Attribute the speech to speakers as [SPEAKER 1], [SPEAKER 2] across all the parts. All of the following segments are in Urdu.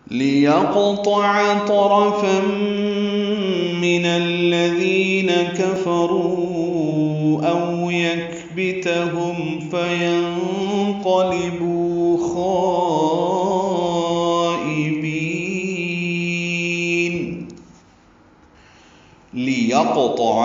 [SPEAKER 1] لِيَقْطَعَ طَرَفًا مِّنَ الَّذِينَ كَفَرُوا أَوْ يَكْبِتَهُمْ فَيَنقَلِبُوا خَائِبِينَ۔ لِيَقْطَعَ،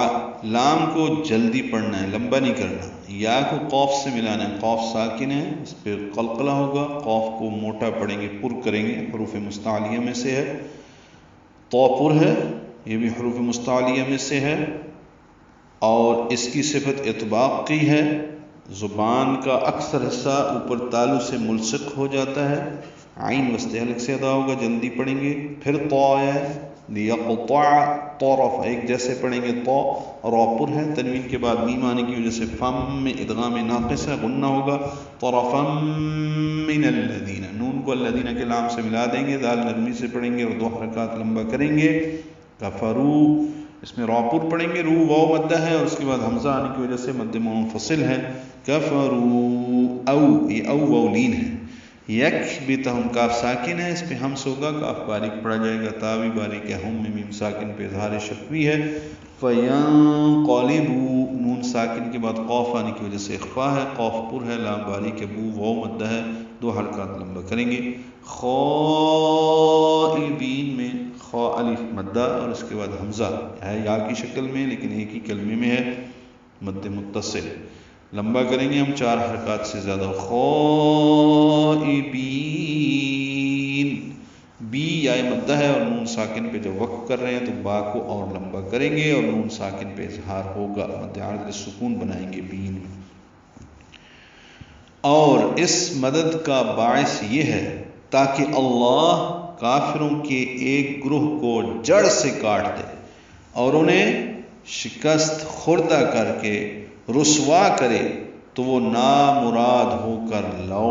[SPEAKER 1] لام کو جلدی پڑھنا ہے، لمبا نہیں کرنا، یا کو قوف سے ملانا ہے، قوف ساکن ہے، اس پہ قلقلہ ہوگا، قوف کو موٹا پڑھیں گے، پر کریں گے، حروف مستعلیہ میں سے ہے، تو پر ہے، یہ بھی حروف مستعلیہ میں سے ہے، اور اس کی صفت اطباق کی ہے، زبان کا اکثر حصہ اوپر تالو سے ملصق ہو جاتا ہے، عین وسط حلق سے ادا ہوگا، جلدی پڑھیں گے، پھر تو ہے، لیقطع طرف، ایک جیسے پڑھیں گے، تو را پر ہے، تنوین کے بعد میم آنے کی وجہ سے فم میں ادغام ناقص ہے، غنہ ہوگا، طرفا من الذین، نون کو الذین کے لام سے ملا دیں گے، دال نرمی سے پڑھیں گے اور 2 حرکات لمبا کریں گے، کفرو، اس میں را پر پڑھیں گے، رو واو مدہ ہے اور اس کے بعد حمزہ آنے کی وجہ سے مد منفصل ہے، کفرو او، یہ او واولین ہے، یکبتہم، کاف ساکن ہے، اس پہ ہمس ہوگا، کاف باریک پڑھا جائے گا، تا بھی باریک ہے، ہم میں میم ساکن پہ اظہار شفوی ہے، فینقلبو، نون ساکن کے بعد قوف آنے کی وجہ سے اخفا ہے، قوف پر ہے، لام باریک ہے، بو واو مدہ ہے، 2 حرکات لمبا کریں گے، خائبین میں خا الف مدہ اور اس کے بعد حمزہ ہے، یا کی شکل میں لیکن ایک ہی کلمے میں ہے، مد متصل، لمبا کریں گے ہم 4 حرکات سے زیادہ، خائبین، بی یا مدہ ہے اور نون ساکن پہ جب وقف کر رہے ہیں تو با کو اور لمبا کریں گے اور نون ساکن پہ اظہار ہوگا، مد عارض سکون بنائیں گے بین میں، اور اس مدد کا باعث یہ ہے تاکہ اللہ کافروں کے ایک گروہ کو جڑ سے کاٹ دے اور انہیں شکست خوردہ کر کے رسوا کرے تو وہ نامراد ہو کر لوٹ